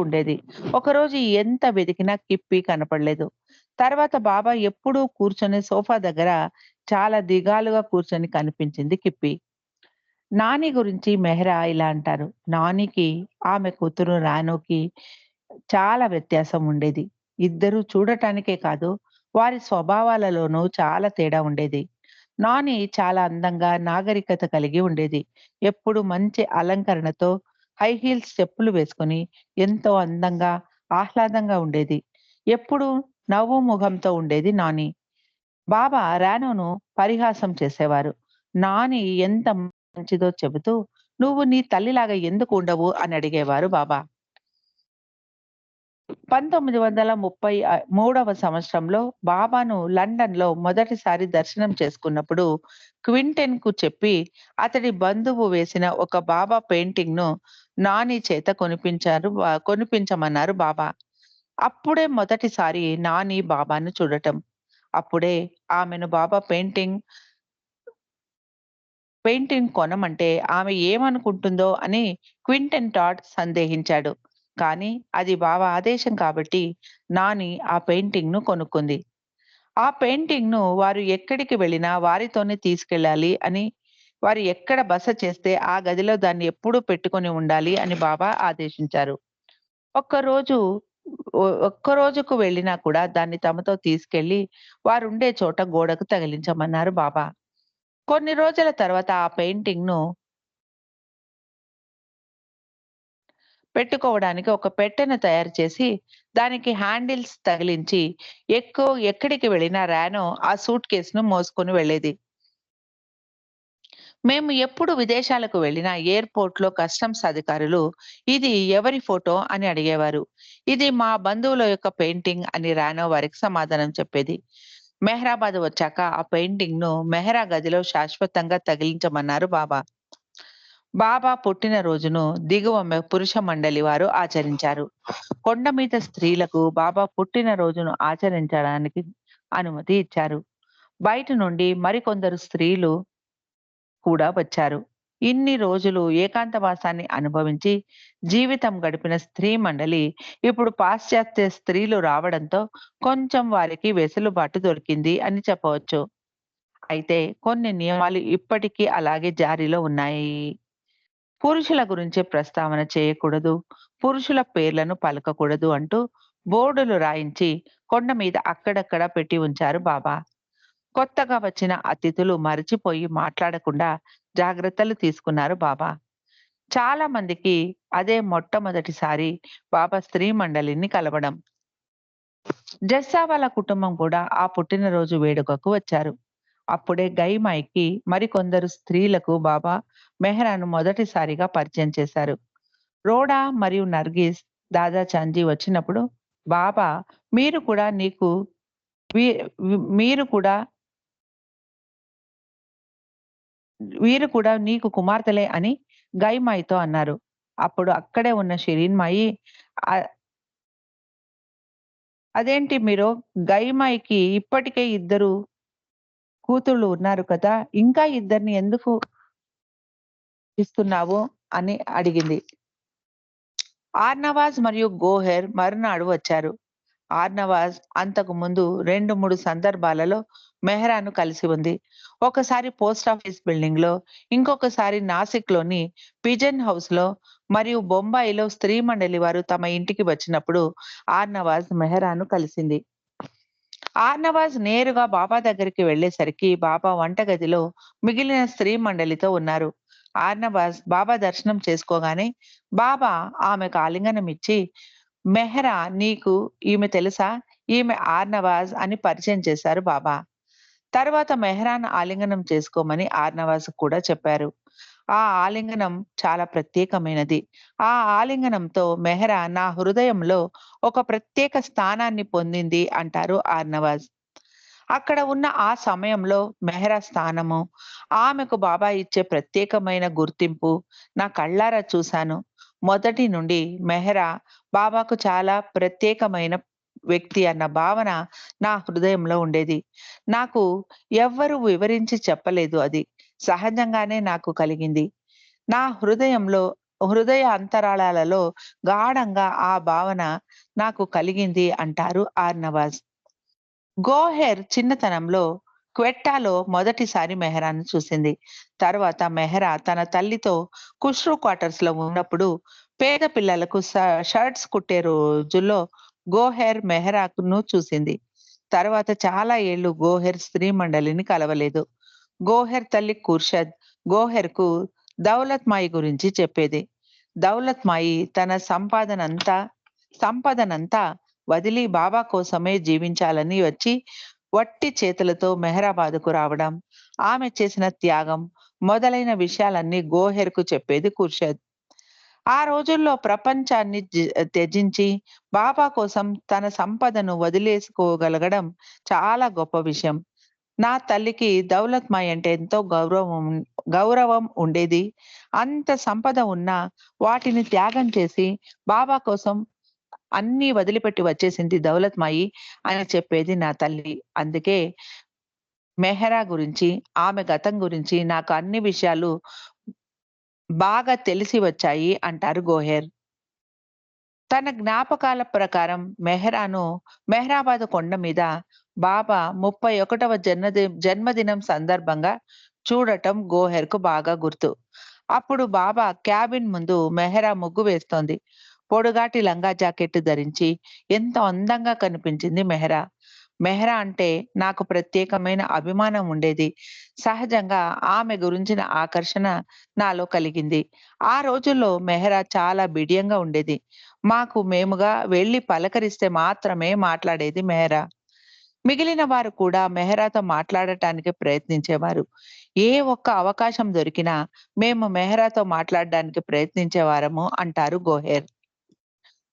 ఉండేది. ఒకరోజు ఎంత వెతికినా కిప్పి కనపడలేదు. తర్వాత బాబా ఎప్పుడూ కూర్చొని సోఫా దగ్గర చాలా దిగాలుగా కూర్చొని కనిపించింది కిప్పి. నాని గురించి మెహ్రా ఇలా అంటారు. నానికి ఆమె కూతురు రానోకి చాలా వ్యత్యాసం ఉండేది. ఇద్దరూ చూడటానికే కాదు, వారి స్వభావాలలోనూ చాలా తేడా ఉండేది. నాని చాలా అందంగా, నాగరికత కలిగి ఉండేది. ఎప్పుడు మంచి అలంకరణతో హై హీల్స్ చెప్పులు వేసుకొని ఎంతో అందంగా, ఆహ్లాదంగా ఉండేది. ఎప్పుడూ నవ్వు మొహంతో ఉండేది నాని. బాబా రానోను పరిహాసం చేసేవారు. నాని ఎంత మంచిదో చెబుతూ, "నువ్వు నీ తల్లిలాగా ఎందుకు ఉండవు?" అని అడిగేవారు బాబా. 1933వ సంవత్సరంలో బాబాను లండన్‌లో మొదటిసారి దర్శనం చేసుకున్నప్పుడు క్వింటెన్‌కు చెప్పి అతడి బంధువు వేసిన ఒక బాబా పెయింటింగ్‌ను నాని చేత కొనిపించమన్నారు బాబా. అప్పుడే మొదటిసారి నాని బాబాను చూడటం. అప్పుడే ఆమెను బాబా పెయింటింగ్ కొనమంటే ఆమె ఏమనుకుంటుందో అని క్వింటన్ టాడ్ సందేహించాడు. కానీ అది బాబా ఆదేశం కాబట్టి నాని ఆ పెయింటింగ్‌ను కొనుక్కుంది. ఆ పెయింటింగ్‌ను వారు ఎక్కడికి వెళ్ళినా వారితోనే తీసుకెళ్ళాలి అని, వారు ఎక్కడ బస చేస్తే ఆ గదిలో దాన్ని ఎప్పుడూ పెట్టుకొని ఉండాలి అని బాబా ఆదేశించారు. ఒక్కరోజు ఒక్క రోజుకు వెళ్ళినా కూడా దాన్ని తమతో తీసుకెళ్ళి వారుండే చోట గోడకు తగిలించమన్నారు బాబా. కొన్ని రోజుల తర్వాత ఆ పెయింటింగ్‌ను పెట్టుకోవడానికి ఒక పెట్టెను తయారు చేసి, దానికి హ్యాండిల్స్ తగిలించి, ఎక్కడికి వెళ్ళినా రానో ఆ సూట్ కేస్‌ను మోసుకొని వెళ్ళేది. మేము ఎప్పుడు విదేశాలకు వెళ్ళినా ఎయిర్‌పోర్ట్‌లో కస్టమ్స్ అధికారులు "ఇది ఎవరి ఫోటో?" అని అడిగేవారు. "ఇది మా బంధువుల యొక్క పెయింటింగ్" అని రానో వారికి సమాధానం చెప్పేది. మెహ్రాబాద్ వచ్చాక ఆ పెయింటింగ్‌ను మెహ్రా గదిలో శాశ్వతంగా తగిలించమన్నారు బాబా. బాబా పుట్టినరోజును దిగువ పురుష మండలి వారు ఆచరించారు. కొండ మీద స్త్రీలకు బాబా పుట్టినరోజును ఆచరించడానికి అనుమతి ఇచ్చారు. బయట నుండి మరికొందరు స్త్రీలు కూడా వచ్చారు. ఇన్ని రోజులు ఏకాంతవాసాన్ని అనుభవించి జీవితం గడిపిన స్త్రీ మండలి ఇప్పుడు పాశ్చాత్య స్త్రీలు రావడంతో కొంచెం వారికి వెసులుబాటు దొరికింది అని చెప్పవచ్చు. అయితే కొన్ని నియమాలు ఇప్పటికీ అలాగే జారీలో ఉన్నాయి. పురుషుల గురించి ప్రస్తావన చేయకూడదు, పురుషుల పేర్లను పలకకూడదు అంటూ బోర్డులు రాయించి కొండ మీద అక్కడక్కడ పెట్టి ఉంచారు బాబా. కొత్తగా వచ్చిన అతిథులు మరచిపోయి మాట్లాడకుండా జాగ్రత్తలు తీసుకున్నారు బాబా. చాలా మందికి అదే మొట్టమొదటిసారి బాబా స్త్రీ మండలిని కలవడం. జస్సా వాళ్ళ కుటుంబం కూడా ఆ పుట్టినరోజు వేడుకకు వచ్చారు. అప్పుడే గైమాయికి మరికొందరు స్త్రీలకు బాబా మెహ్రాను మొదటిసారిగా పరిచయం చేశారు. రోడా మరియు నర్గిస్, దాదా చాంజీ వచ్చినప్పుడు బాబా మీరు కూడా నీకు వీ మీరు కూడా వీరు కూడా నీకు కుమార్తెలే అని గైమాయితో అన్నారు. అప్పుడు అక్కడే ఉన్న షిరీన్‌మాయి ఆహ్, అదేంటి మీరు గైమాయికి ఇప్పటికే ఇద్దరు కూతుళ్ళు ఉన్నారు కదా! ఇంకా ఇద్దరిని ఎందుకు ఇస్తున్నావు అని అడిగింది. ఆర్నవాజ్ మరియు గోహెర్ మరునాడు వచ్చారు. ఆర్నవాజ్ అంతకు ముందు 2, 3 సందర్భాలలో మెహ్రాను కలిసి ఉంది. ఒకసారి పోస్ట్ ఆఫీస్ బిల్డింగ్‌లో, ఇంకొకసారి నాసిక్‌లోని పిజన్ హౌస్‌లో మరియు బొంబాయిలో స్త్రీ మండలి వారు తమ ఇంటికి వచ్చినప్పుడు ఆర్నవాజ్ మెహ్రాను కలిసింది. ఆర్నవాజ్ నేరుగా బాబా దగ్గరికి వెళ్ళేసరికి బాబా వంటగదిలో మిగిలిన స్త్రీ మండలితో ఉన్నారు. ఆర్నవాజ్ బాబా దర్శనం చేసుకోగానే బాబా ఆమెకు ఆలింగనం ఇచ్చి, "మెహ్రా నీకు ఈమె తెలుసా? ఈమె ఆర్నవాజ్" అని పరిచయం చేశారు బాబా. తర్వాత మెహ్రాను ఆలింగనం చేసుకోమని ఆర్నవాజ్ కూడా చెప్పారు. ఆ ఆలింగనం చాలా ప్రత్యేకమైనది. ఆ ఆలింగనంతో మెహ్రా నా హృదయంలో ఒక ప్రత్యేక స్థానాన్ని పొందింది అంటారు ఆర్నవాజ్. అక్కడ ఉన్న ఆ సమయంలో మెహ్రా స్థానము, ఆమెకు బాబా ఇచ్చే ప్రత్యేకమైన గుర్తింపు నా కళ్ళారా చూశాను. మొదటి నుండి మెహ్రా బాబాకు చాలా ప్రత్యేకమైన వ్యక్తి అన్న భావన నా హృదయంలో ఉండేది. నాకు ఎవ్వరు వివరించి చెప్పలేదు అది. సహజంగానే నాకు కలిగింది. నా హృదయ అంతరాళాలలో గాఢంగా ఆ భావన నాకు కలిగింది అంటారు ఆర్నవాజ్. గోహెర్ చిన్నతనంలో క్వెట్టాలో మొదటిసారి మెహ్రాను చూసింది. తర్వాత మెహ్రా తన తల్లితో ఖుష్రు క్వార్టర్స్‌లో ఉన్నప్పుడు పేద పిల్లలకు షర్ట్స్ కుట్టే రోజుల్లో గోహెర్ మెహ్రాను చూసింది. తర్వాత చాలా ఏళ్లు గోహెర్ స్త్రీ మండలిని కలవలేదు. గోహెర్ తల్లి ఖుర్షద్ గోహెర్‌కు దౌలత్ మాయి గురించి చెప్పేది. దౌలత్ మాయి తన సంపదనంతా వదిలి బాబా కోసమే జీవించాలని వచ్చి వట్టి చేతులతో మెహరాబాద్‌కు రావడం, ఆమె చేసిన త్యాగం మొదలైన విషయాలన్నీ గోహెర్‌కు చెప్పేది ఖుర్షద్. ఆ రోజుల్లో ప్రపంచాన్ని త్యజించి బాబా కోసం తన సంపదను వదిలేసుకోగలగడం చాలా గొప్ప విషయం. నా తల్లికి దౌలత్‌మాయి అంటే ఎంతో గౌరవం ఉండేది. అంత సంపద ఉన్నా వాటిని త్యాగం చేసి బాబా కోసం అన్నీ వదిలిపెట్టి వచ్చేసింది దౌలత్‌మాయి అని చెప్పేది నా తల్లి. అందుకే మెహరా గురించి, ఆమె గతం గురించి నాకు అన్ని విషయాలు బాగా తెలిసి వచ్చాయి అంటారు గోహెర్. తన జ్ఞాపకాల ప్రకారం మెహ్రాబాద్ కొండ మీద బాబా 31వ జన్మదినం సందర్భంగా చూడటం గోహెర్‌కు బాగా గుర్తు. అప్పుడు బాబా క్యాబిన్ ముందు మెహ్రా ముగ్గు వేస్తోంది. పొడుగాటి లంగా జాకెట్ ధరించి ఎంతో అందంగా కనిపించింది మెహ్రా. మెహ్రా అంటే నాకు ప్రత్యేకమైన అభిమానం ఉండేది. సహజంగా ఆమె గురించిన ఆకర్షణ నాలో కలిగింది. ఆ రోజుల్లో మెహ్రా చాలా బిడియంగా ఉండేది. మాకు మేముగా వెళ్లి పలకరిస్తే మాత్రమే మాట్లాడేది మెహ్రా. మిగిలిన వారు కూడా మెహ్రాతో మాట్లాడటానికి ప్రయత్నించేవారు. ఏ ఒక్క అవకాశం దొరికినా మేము మెహ్రాతో మాట్లాడడానికి ప్రయత్నించేవారము అంటారు గోహెర్.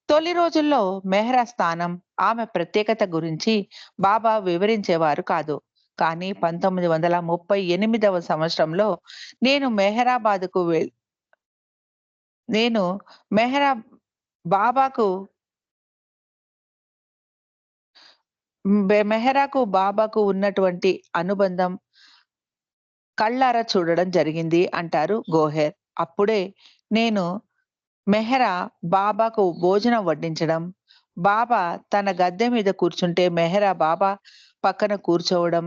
తొలి రోజుల్లో మెహ్రా స్థానం, ఆమె ప్రత్యేకత గురించి బాబా వివరించేవారు కాదు. కానీ 1938వ సంవత్సరంలో నేను మెహరాబాద్‌కు వెళ్ నేను మెహరా బాబాకు మెహరాకు, బాబాకు ఉన్నటువంటి అనుబంధం కళ్ళారా చూడడం జరిగింది అంటారు గోహెర్. అప్పుడే నేను మెహరా బాబాకు భోజనం వడ్డించడం, బాబా తన గద్దె మీద కూర్చుంటే మెహరా బాబా పక్కన కూర్చోవడం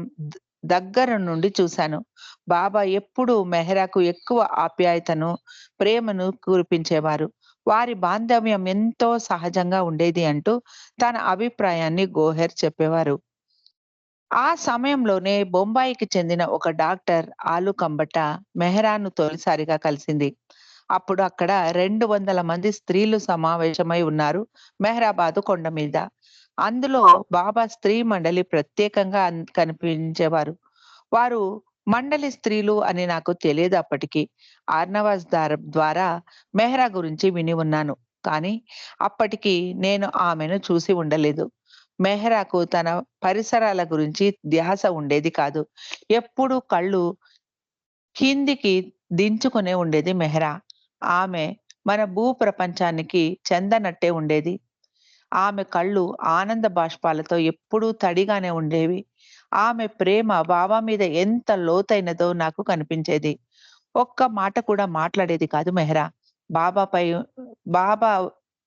దగ్గర నుండి చూశాను. బాబా ఎప్పుడూ మెహరాకు ఎక్కువ ఆప్యాయతను, ప్రేమను కురిపించేవారు. వారి బాంధవ్యం ఎంతో సహజంగా ఉండేది అంటూ తన అభిప్రాయాన్ని గోహెర్ చెప్పేవారు. ఆ సమయంలోనే బొంబాయికి చెందిన ఒక డాక్టర్ ఆలుకంబట మెహరాను తొలిసారిగా కలిసింది. అప్పుడు అక్కడ 200 మంది స్త్రీలు సమావేశమై ఉన్నారు మెహరాబాదు కొండ మీద. అందులో బాబా స్త్రీ మండలి ప్రత్యేకంగా కనిపించేవారు. వారు మండలి స్త్రీలు అని నాకు తెలియదు అప్పటికి. ఆర్నవాజ్ ద్వారా మెహ్రా గురించి విని ఉన్నాను. కానీ అప్పటికి నేను ఆమెను చూసి ఉండలేదు. మెహ్రాకు తన పరిసరాల గురించి ధ్యాస ఉండేది కాదు. ఎప్పుడూ కళ్ళు కిందికి దించుకునే ఉండేది మెహ్రా. ఆమె మన భూప్రపంచానికి చెందనట్టే ఉండేది. ఆమె కళ్ళు ఆనంద బాష్పాలతో ఎప్పుడూ తడిగానే ఉండేవి. ఆమె ప్రేమ బాబా మీద ఎంత లోతైనదో నాకు కనిపించేది. ఒక్క మాట కూడా మాట్లాడేది కాదు మెహ్రా. బాబాపై బాబా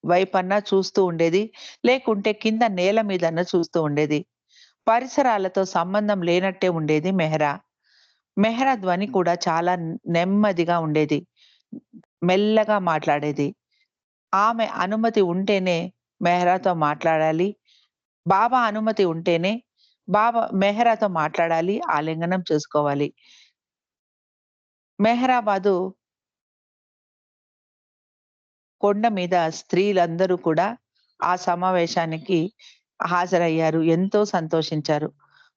వైపన్నా చూస్తూ ఉండేది. లేకుంటే కింద నేల మీదన్నా చూస్తూ ఉండేది. పరిసరాలతో సంబంధం లేనట్టే ఉండేది మెహ్రా. మెహ్రా ధ్వని కూడా చాలా నెమ్మదిగా ఉండేది. మెల్లగా మాట్లాడేది. ఆమె అనుమతి ఉంటేనే మెహ్రాతో మాట్లాడాలి. బాబా అనుమతి ఉంటేనే మెహ్రాతో మాట్లాడాలి, ఆలింగనం చేసుకోవాలి. మెహ్రాబాదు కొండ మీద స్త్రీలందరూ కూడా ఆ సమావేశానికి హాజరయ్యారు. ఎంతో సంతోషించారు.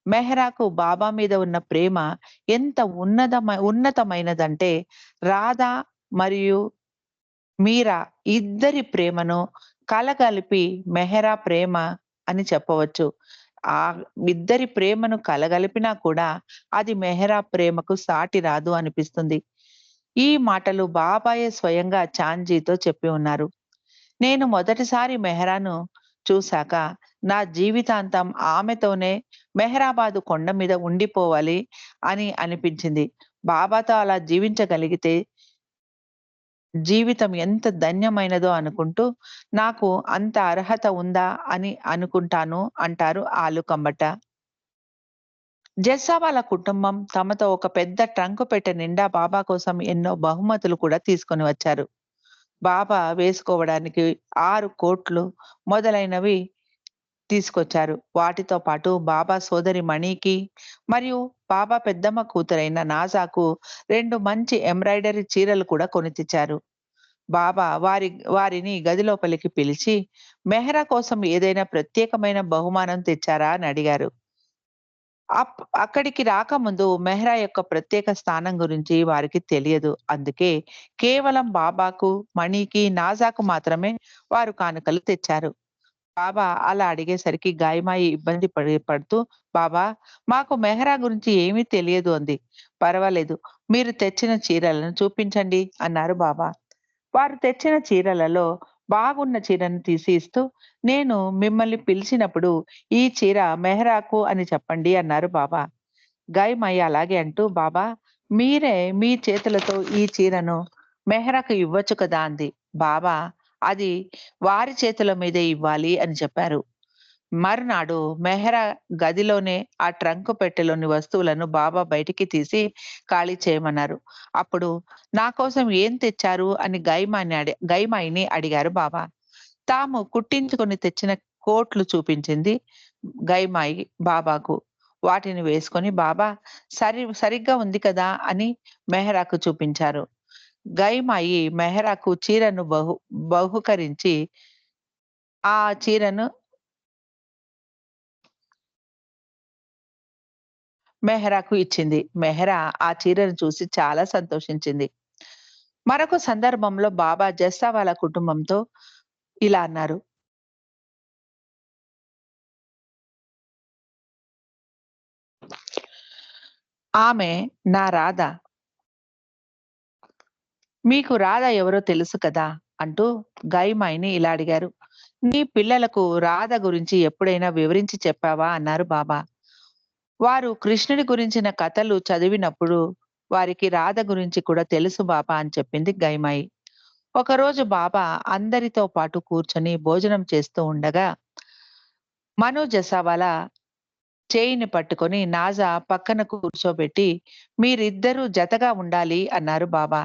మెహ్రాకు బాబా మీద ఉన్న ప్రేమ ఎంత ఉన్నతమైనదంటే రాధ మరియు మీరా ఇద్దరి ప్రేమను కలగలిపి మెహరా ప్రేమ అని చెప్పవచ్చు. ఆ ఇద్దరి ప్రేమను కలగలిపినా కూడా అది మెహరా ప్రేమకు సాటి రాదు అనిపిస్తుంది. ఈ మాటలు బాబాయే స్వయంగా చాంజీతో చెప్పి ఉన్నారు. నేను మొదటిసారి మెహరాను చూసాక నా జీవితాంతం ఆమెతోనే మెహరాబాదు కొండ మీద ఉండిపోవాలి అని అనిపించింది. బాబాతో అలా జీవించగలిగితే జీవితం ఎంత ధన్యమైనదో అనుకుంటూ, నాకు అంత అర్హత ఉందా అని అనుకుంటాను అంటారు ఆలుకంబట. జెస్సా వాళ్ళ కుటుంబం తమతో ఒక పెద్ద ట్రంకు పెట్టె నిండా బాబా కోసం ఎన్నో బహుమతులు కూడా తీసుకొని వచ్చారు. బాబా వేసుకోవడానికి 6 కోట్లు మొదలైనవి తీసుకొచ్చారు. వాటితో పాటు బాబా సోదరి మణికి మరియు బాబా పెద్దమ్మ కూతురైన నాజాకు 2 మంచి ఎంబ్రాయిడరీ చీరలు కూడా కొని తెచ్చారు. బాబా వారిని గది లోపలికి పిలిచి, "మెహ్రా కోసం ఏదైనా ప్రత్యేకమైన బహుమానం తెచ్చారా?" అని అడిగారు. అక్కడికి రాకముందు మెహ్రా యొక్క ప్రత్యేక స్థానం గురించి వారికి తెలియదు. అందుకే కేవలం బాబాకు, మణికి, నాజాకు మాత్రమే వారు కానుకలు తెచ్చారు. బాబా అలా అడిగేసరికి గాయమాయి ఇబ్బంది పడుతూ, "బాబా, మాకు మెహ్రా గురించి ఏమీ తెలియదు" అంది. "పర్వాలేదు. మీరు తెచ్చిన చీరలను చూపించండి" అన్నారు బాబా. వారు తెచ్చిన చీరలలో బాగున్న చీరను తీసి ఇస్తూ, "నేను మిమ్మల్ని పిలిచినప్పుడు ఈ చీర మెహ్రాకు అని చెప్పండి" అన్నారు బాబా. గాయమయ్య అలాగే అంటూ, "బాబా, మీరే మీ చేతులతో ఈ చీరను మెహ్రాకు ఇవ్వచ్చు కదా" అంది. బాబా అది వారి చేతుల మీదే ఇవ్వాలి అని చెప్పారు. మరునాడు మెహ్రా గదిలోనే ఆ ట్రంక్ పెట్టెలోని వస్తువులను బాబా బయటికి తీసి ఖాళీ చేయమన్నారు. అప్పుడు "నా కోసం ఏం తెచ్చారు?" అని గైమాయిని అడిగారు బాబా. తాము కుట్టించుకొని తెచ్చిన కోట్లు చూపించింది గైమాయి బాబాకు. వాటిని వేసుకొని బాబా సరిగ్గా ఉంది కదా అని మెహ్రాకు చూపించారు. గైమాయి మెహ్రాకు చీరను బహుకరించి ఆ చీరను మెహ్రాకు ఇచ్చింది. మెహ్రా ఆ చీరను చూసి చాలా సంతోషించింది. మరొక సందర్భంలో బాబా జస్సా వాళ్ళ కుటుంబంతో ఇలా అన్నారు. "ఆమె నా రాధ. మీకు రాధ ఎవరో తెలుసు కదా?" అంటూ గైమాయిని ఇలా అడిగారు. "నీ పిల్లలకు రాధ గురించి ఎప్పుడైనా వివరించి చెప్పావా?" అన్నారు బాబా. వారు కృష్ణుడి గురించిన కథలు చదివినప్పుడు వారికి రాధ గురించి కూడా తెలుసు బాబా అని చెప్పింది గైమాయి. ఒకరోజు బాబా అందరితో పాటు కూర్చొని భోజనం చేస్తూ ఉండగా మనో జసావాలా చేయిని పట్టుకొని నాజా పక్కన కూర్చోబెట్టి, "మీరిద్దరూ జతగా ఉండాలి" అన్నారు బాబా.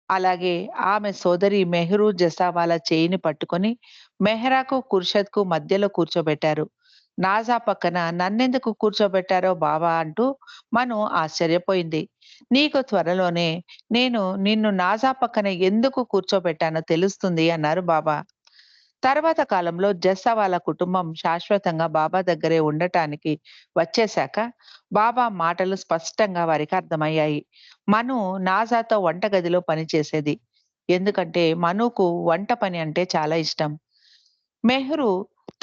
అలాగే ఆమె సోదరి మెహ్రూ జసావాలా చేయిని పట్టుకొని మెహ్రాకు, ఖుర్షద్‌కు మధ్యలో కూర్చోబెట్టారు. నాజా పక్కన "నన్నెందుకు కూర్చోబెట్టారో బాబా" అంటూ మను ఆశ్చర్యపోయింది. "నీకు త్వరలోనే నేను నిన్ను నాజా పక్కన ఎందుకు కూర్చోబెట్టానో తెలుస్తుంది" అన్నారు బాబా. తర్వాత కాలంలో జస్సా వాళ్ళ కుటుంబం శాశ్వతంగా బాబా దగ్గరే ఉండటానికి వచ్చేశాక, బాబా మాటలు స్పష్టంగా వారికి అర్థమయ్యాయి. మను నాజాతో వంటగదిలో పనిచేసేది. ఎందుకంటే మనుకు వంట పని అంటే చాలా ఇష్టం. మెహ్రూ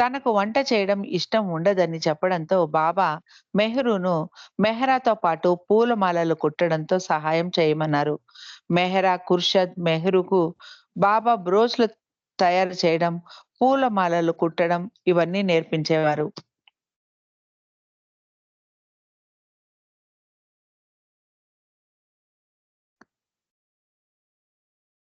తనకు వంట చేయడం ఇష్టం ఉండదని చెప్పడంతో బాబా మెహ్రూను మెహ్రాతో పాటు పూలమాలలు కుట్టడంతో సహాయం చేయమన్నారు. మెహ్రా, ఖుర్షద్, మెహ్రూకు బాబా బ్రోచ్లు తయారు చేయడం, పూలమాలలు కుట్టడం ఇవన్నీ నేర్పించేవారు.